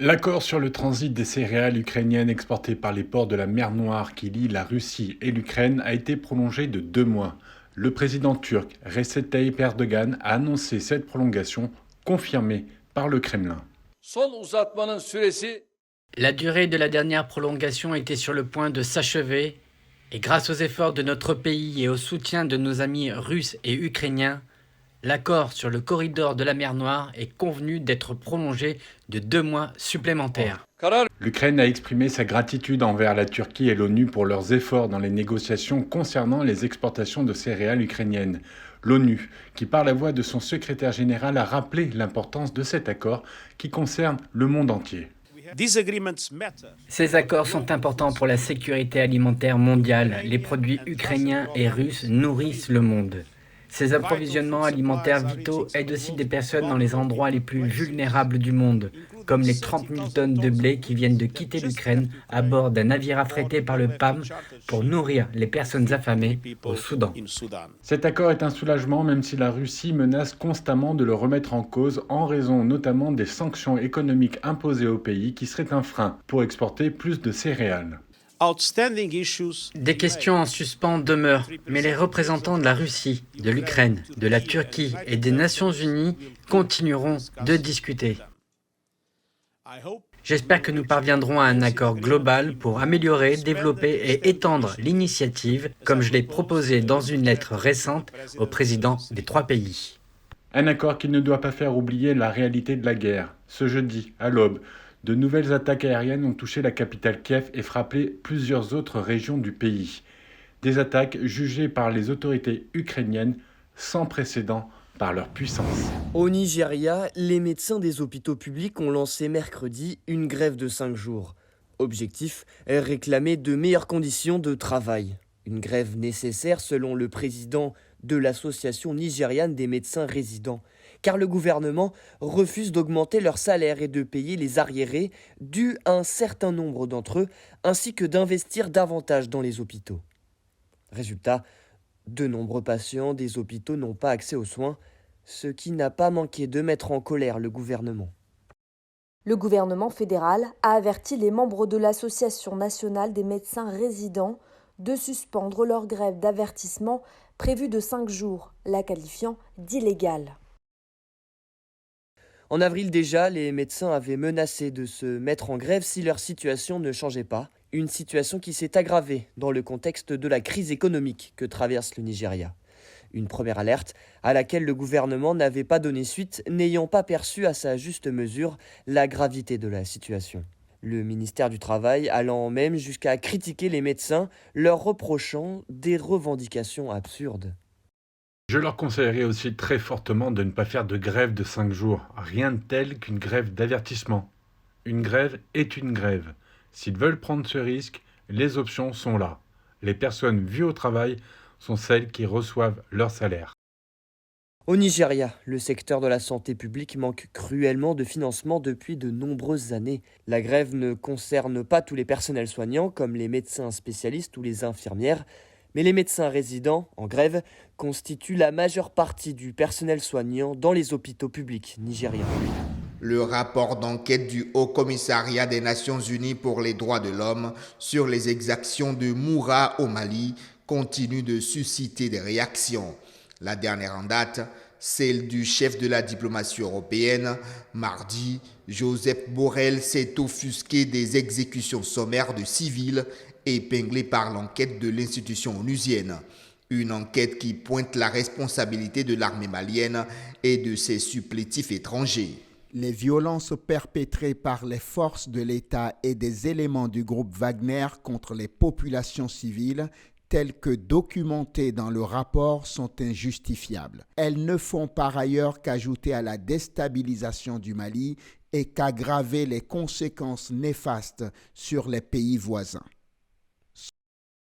L'accord sur le transit des céréales ukrainiennes exportées par les ports de la mer Noire qui lient la Russie et l'Ukraine a été prolongé de 2 mois. Le président turc Recep Tayyip Erdogan a annoncé cette prolongation confirmée par le Kremlin. Son uzatmanın süresi La durée de la dernière prolongation était sur le point de s'achever et grâce aux efforts de notre pays et au soutien de nos amis russes et ukrainiens, l'accord sur le corridor de la mer Noire est convenu d'être prolongé de 2 mois supplémentaires. karar L'Ukraine a exprimé sa gratitude envers la Turquie et l'ONU pour leurs efforts dans les négociations concernant les exportations de céréales ukrainiennes. L'ONU, qui par la voix de son secrétaire général a rappelé l'importance de cet accord qui concerne le monde entier. Ces accords sont importants pour la sécurité alimentaire mondiale. Les produits ukrainiens et russes nourrissent le monde. Ces approvisionnements alimentaires vitaux aident aussi des personnes dans les endroits les plus vulnérables du monde, comme les 30 000 tonnes de blé qui viennent de quitter l'Ukraine à bord d'un navire affrété par le PAM pour nourrir les personnes affamées au Soudan. Cet accord est un soulagement même si la Russie menace constamment de le remettre en cause en raison notamment des sanctions économiques imposées au pays qui seraient un frein pour exporter plus de céréales. Des questions en suspens demeurent, mais les représentants de la Russie, de l'Ukraine, de la Turquie et des Nations Unies continueront de discuter. J'espère que nous parviendrons à un accord global pour améliorer, développer et étendre l'initiative, comme je l'ai proposé dans une lettre récente aux présidents des 3 pays. Un accord qui ne doit pas faire oublier la réalité de la guerre. Ce jeudi, à l'aube, de nouvelles attaques aériennes ont touché la capitale Kiev et frappé plusieurs autres régions du pays. Des attaques jugées par les autorités ukrainiennes sans précédent par leur puissance. Au Nigeria, les médecins des hôpitaux publics ont lancé mercredi une grève de 5 jours. Objectif, réclamer de meilleures conditions de travail. Une grève nécessaire selon le président de l'association nigériane des médecins résidents, car le gouvernement refuse d'augmenter leur salaire et de payer les arriérés dus à un certain nombre d'entre eux, ainsi que d'investir davantage dans les hôpitaux. Résultat, de nombreux patients des hôpitaux n'ont pas accès aux soins, ce qui n'a pas manqué de mettre en colère le gouvernement. Le gouvernement fédéral a averti les membres de l'Association nationale des médecins résidents de suspendre leur grève d'avertissement prévue de 5 jours, la qualifiant d'illégale. En avril déjà, les médecins avaient menacé de se mettre en grève si leur situation ne changeait pas, une situation qui s'est aggravée dans le contexte de la crise économique que traverse le Nigeria. Une première alerte à laquelle le gouvernement n'avait pas donné suite, n'ayant pas perçu à sa juste mesure la gravité de la situation. Le ministère du Travail allant même jusqu'à critiquer les médecins, leur reprochant des revendications absurdes. Je leur conseillerais aussi très fortement de ne pas faire de grève de 5 jours, rien de tel qu'une grève d'avertissement. Une grève est une grève. S'ils veulent prendre ce risque, les options sont là. Les personnes vues au travail sont celles qui reçoivent leur salaire. Au Nigeria, le secteur de la santé publique manque cruellement de financement depuis de nombreuses années. La grève ne concerne pas tous les personnels soignants, comme les médecins spécialistes ou les infirmières, mais les médecins résidents, en grève, constituent la majeure partie du personnel soignant dans les hôpitaux publics nigériens. Le rapport d'enquête du Haut Commissariat des Nations Unies pour les droits de l'homme sur les exactions de Moura au Mali continue de susciter des réactions. La dernière en date, celle du chef de la diplomatie européenne. Mardi, Joseph Borrell s'est offusqué des exécutions sommaires de civils épinglées par l'enquête de l'institution onusienne. Une enquête qui pointe la responsabilité de l'armée malienne et de ses supplétifs étrangers. Les violences perpétrées par les forces de l'État et des éléments du groupe Wagner contre les populations civiles, telles que documentées dans le rapport, sont injustifiables. Elles ne font par ailleurs qu'ajouter à la déstabilisation du Mali et qu'aggraver les conséquences néfastes sur les pays voisins.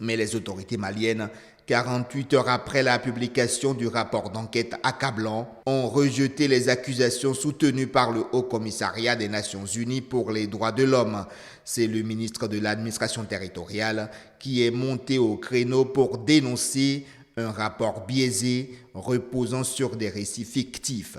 Mais les autorités maliennes, 48 heures après la publication du rapport d'enquête accablant, ont rejeté les accusations soutenues par le Haut Commissariat des Nations Unies pour les droits de l'homme. C'est le ministre de l'administration territoriale qui est monté au créneau pour dénoncer un rapport biaisé reposant sur des récits fictifs.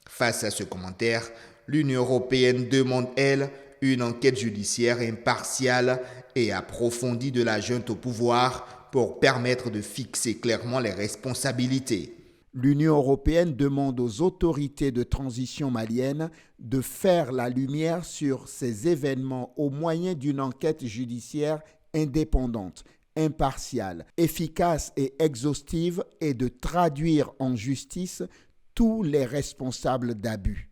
Face à ce commentaire, l'Union européenne demande, elle, une enquête judiciaire impartiale et approfondie de la junte au pouvoir pour permettre de fixer clairement les responsabilités. L'Union européenne demande aux autorités de transition maliennes de faire la lumière sur ces événements au moyen d'une enquête judiciaire indépendante, impartiale, efficace et exhaustive et de traduire en justice tous les responsables d'abus.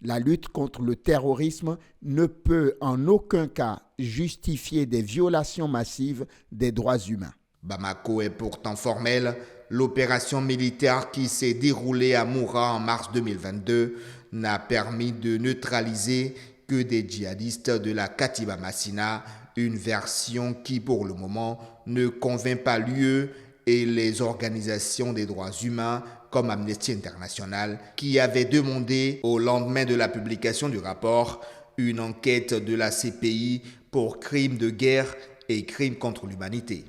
La lutte contre le terrorisme ne peut en aucun cas justifier des violations massives des droits humains. Bamako est pourtant formelle. L'opération militaire qui s'est déroulée à Moura en mars 2022 n'a permis de neutraliser que des djihadistes de la Katiba Massina, une version qui pour le moment ne convainc pas l'UE et les organisations des droits humains comme Amnesty International qui avait demandé au lendemain de la publication du rapport une enquête de la CPI pour crimes de guerre et crimes contre l'humanité.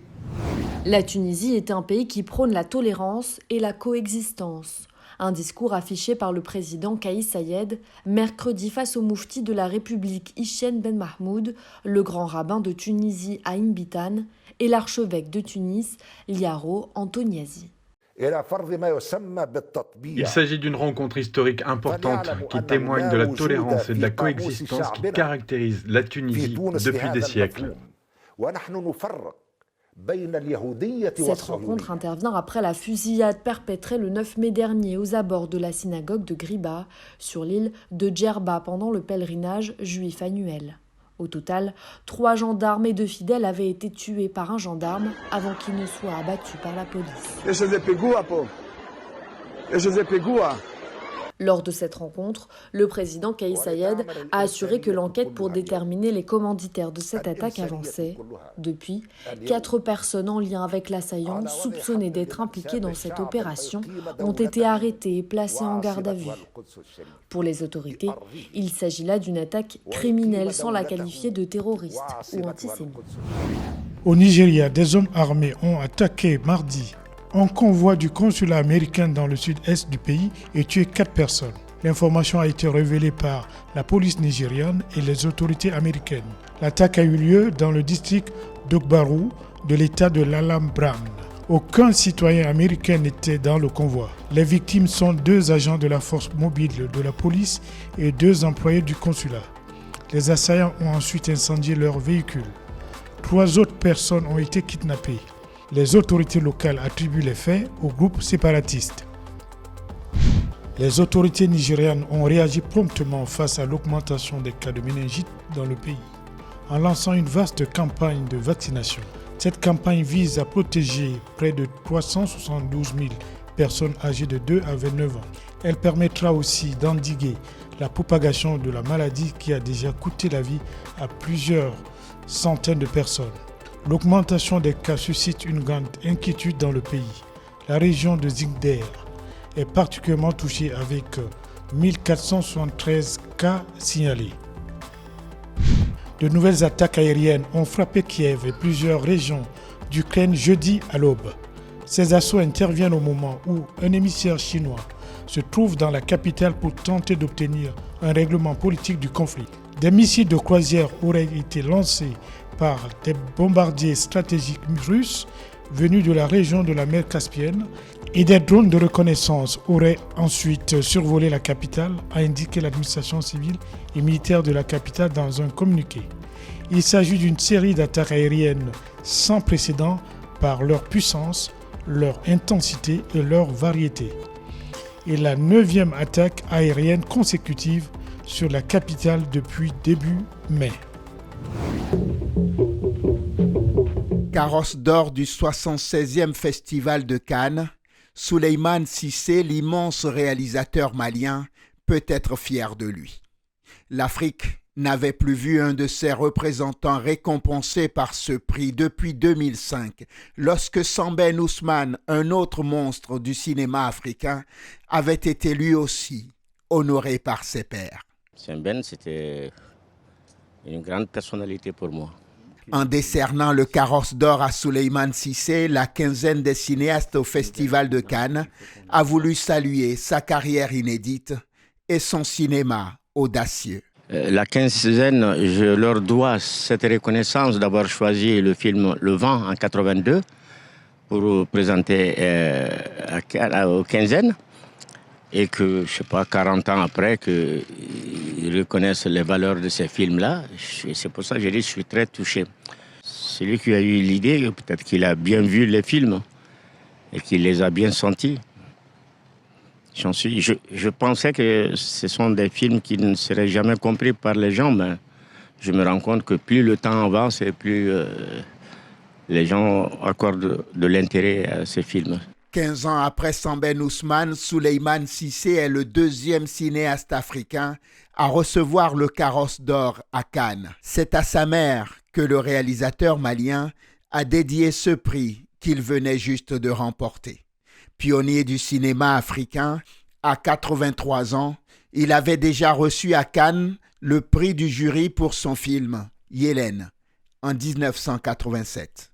La Tunisie est un pays qui prône la tolérance et la coexistence. Un discours affiché par le président Kais Saied mercredi face au moufti de la République Hichem Ben Mahmoud, le grand rabbin de Tunisie Haïm Bitan et l'archevêque de Tunis Liaro Antoniasi. Il s'agit d'une rencontre historique importante qui témoigne de la tolérance et de la coexistence qui caractérisent la Tunisie depuis des siècles. Cette rencontre intervient après la fusillade perpétrée le 9 mai dernier aux abords de la synagogue de Griba, sur l'île de Djerba pendant le pèlerinage juif annuel. Au total, 3 gendarmes et 2 fidèles avaient été tués par un gendarme avant qu'ils ne soient abattus par la police. Lors de cette rencontre, le président Kais Saied a assuré que l'enquête pour déterminer les commanditaires de cette attaque avançait. Depuis, 4 personnes en lien avec l'assaillant, soupçonnées d'être impliquées dans cette opération, ont été arrêtées et placées en garde à vue. Pour les autorités, il s'agit là d'une attaque criminelle sans la qualifier de terroriste ou antisémite. Au Nigeria, des hommes armés ont attaqué mardi un convoi du consulat américain dans le sud-est du pays et tué 4 personnes. L'information a été révélée par la police nigériane et les autorités américaines. L'attaque a eu lieu dans le district d'Ogbaru de l'État de l'Alambra. Aucun citoyen américain n'était dans le convoi. Les victimes sont 2 agents de la force mobile de la police et 2 employés du consulat. Les assaillants ont ensuite incendié leur véhicule. 3 autres personnes ont été kidnappées. Les autorités locales attribuent les faits au groupe séparatiste. Les autorités nigérianes ont réagi promptement face à l'augmentation des cas de méningite dans le pays, en lançant une vaste campagne de vaccination. Cette campagne vise à protéger près de 372 000 personnes âgées de 2 à 29 ans. Elle permettra aussi d'endiguer la propagation de la maladie qui a déjà coûté la vie à plusieurs centaines de personnes. L'augmentation des cas suscite une grande inquiétude dans le pays. La région de Ziguinchor est particulièrement touchée avec 1473 cas signalés. De nouvelles attaques aériennes ont frappé Kiev et plusieurs régions d'Ukraine jeudi à l'aube. Ces assauts interviennent au moment où un émissaire chinois se trouve dans la capitale pour tenter d'obtenir un règlement politique du conflit. Des missiles de croisière auraient été lancés par des bombardiers stratégiques russes venus de la région de la mer Caspienne et des drones de reconnaissance auraient ensuite survolé la capitale, a indiqué l'administration civile et militaire de la capitale dans un communiqué. Il s'agit d'une série d'attaques aériennes sans précédent par leur puissance, leur intensité et leur variété. Et la 9e attaque aérienne consécutive sur la capitale depuis début mai. Carrosse d'or du 76e Festival de Cannes, Souleymane Cissé, l'immense réalisateur malien, peut être fier de lui. L'Afrique n'avait plus vu un de ses représentants récompensé par ce prix depuis 2005, lorsque Sambène Ousmane, un autre monstre du cinéma africain, avait été lui aussi honoré par ses pairs. Sambène, c'était une grande personnalité pour moi. En décernant le Carrosse d'or à Souleymane Cissé, la quinzaine des cinéastes au Festival de Cannes a voulu saluer sa carrière inédite et son cinéma audacieux. La quinzaine, je leur dois cette reconnaissance d'avoir choisi le film Le Vent en 82 pour présenter aux quinzaines. Et que, je ne sais pas, 40 ans après, qu'ils reconnaissent les valeurs de ces films-là. C'est pour ça que j'ai dit que je suis très touché. Celui qui a eu l'idée, peut-être qu'il a bien vu les films et qu'il les a bien sentis. Je pensais que ce sont des films qui ne seraient jamais compris par les gens, mais je me rends compte que plus le temps avance et plus les gens accordent de l'intérêt à ces films. 15 ans après Sambène Ousmane, Souleymane Cissé est le deuxième cinéaste africain à recevoir le Carrosse d'or à Cannes. C'est à sa mère que le réalisateur malien a dédié ce prix qu'il venait juste de remporter. Pionnier du cinéma africain, à 83 ans, il avait déjà reçu à Cannes le prix du jury pour son film « Yélène » en 1987.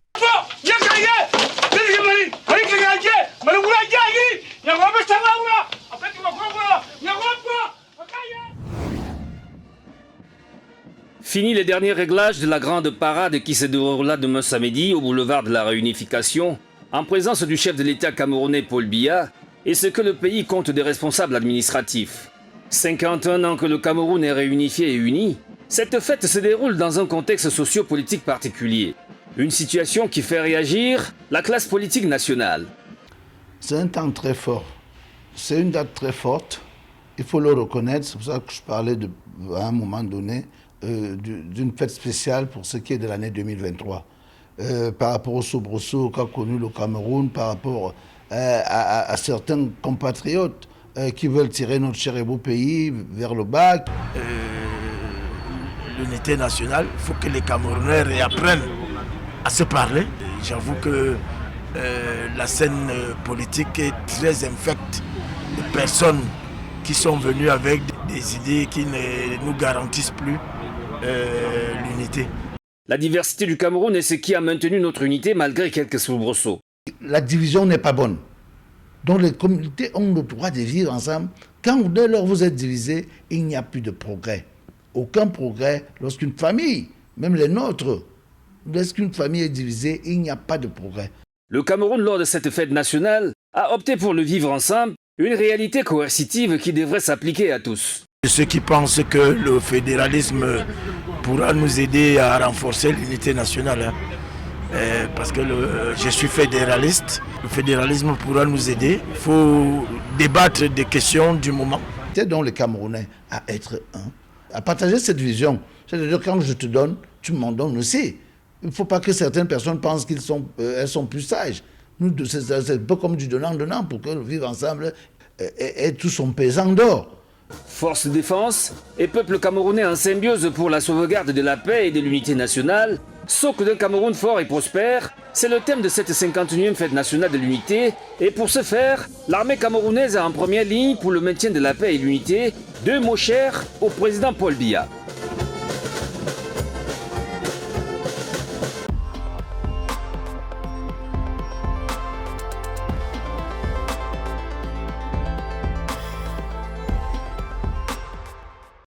Fini les derniers réglages de la grande parade qui se déroula demain samedi au boulevard de la Réunification, en présence du chef de l'État camerounais Paul Biya et ce que le pays compte des responsables administratifs. 51 ans que le Cameroun est réunifié et uni, cette fête se déroule dans un contexte socio-politique particulier. Une situation qui fait réagir la classe politique nationale. C'est un temps très fort. C'est une date très forte. Il faut le reconnaître. C'est pour ça que je parlais à un moment donné d'une fête spéciale pour ce qui est de l'année 2023. Par rapport au soubresaut qu'a connu le Cameroun, par rapport à certains compatriotes qui veulent tirer notre cher et beau pays vers le bas. L'unité nationale, il faut que les Camerounais réapprennent à se parler. J'avoue que la scène politique est très infecte de personnes qui sont venues avec des idées qui ne nous garantissent plus l'unité. La diversité du Cameroun est ce qui a maintenu notre unité malgré quelques soubresauts. La division n'est pas bonne. Donc les communautés ont le droit de vivre ensemble. Dès lors vous êtes divisés, il n'y a plus de progrès. Aucun progrès lorsqu'une famille, même les nôtres, lorsqu'une famille est divisée, il n'y a pas de progrès. Le Cameroun, lors de cette fête nationale, a opté pour le vivre ensemble, une réalité coercitive qui devrait s'appliquer à tous. Ceux qui pensent que le fédéralisme pourra nous aider à renforcer l'unité nationale, parce que je suis fédéraliste, le fédéralisme pourra nous aider. Il faut débattre des questions du moment. C'est donc les Camerounais à être un, à partager cette vision. C'est-à-dire quand je te donne, tu m'en donnes aussi. Il ne faut pas que certaines personnes pensent qu'elles sont plus sages. Nous, c'est un peu comme du donnant-donnant pour que vivre ensemble ait tout son pesant d'or. Force de défense et peuple camerounais en symbiose pour la sauvegarde de la paix et de l'unité nationale, socle d'un Cameroun fort et prospère, c'est le thème de cette 51e fête nationale de l'unité. Et pour ce faire, l'armée camerounaise est en première ligne pour le maintien de la paix et l'unité. 2 mots chers au président Paul Biya.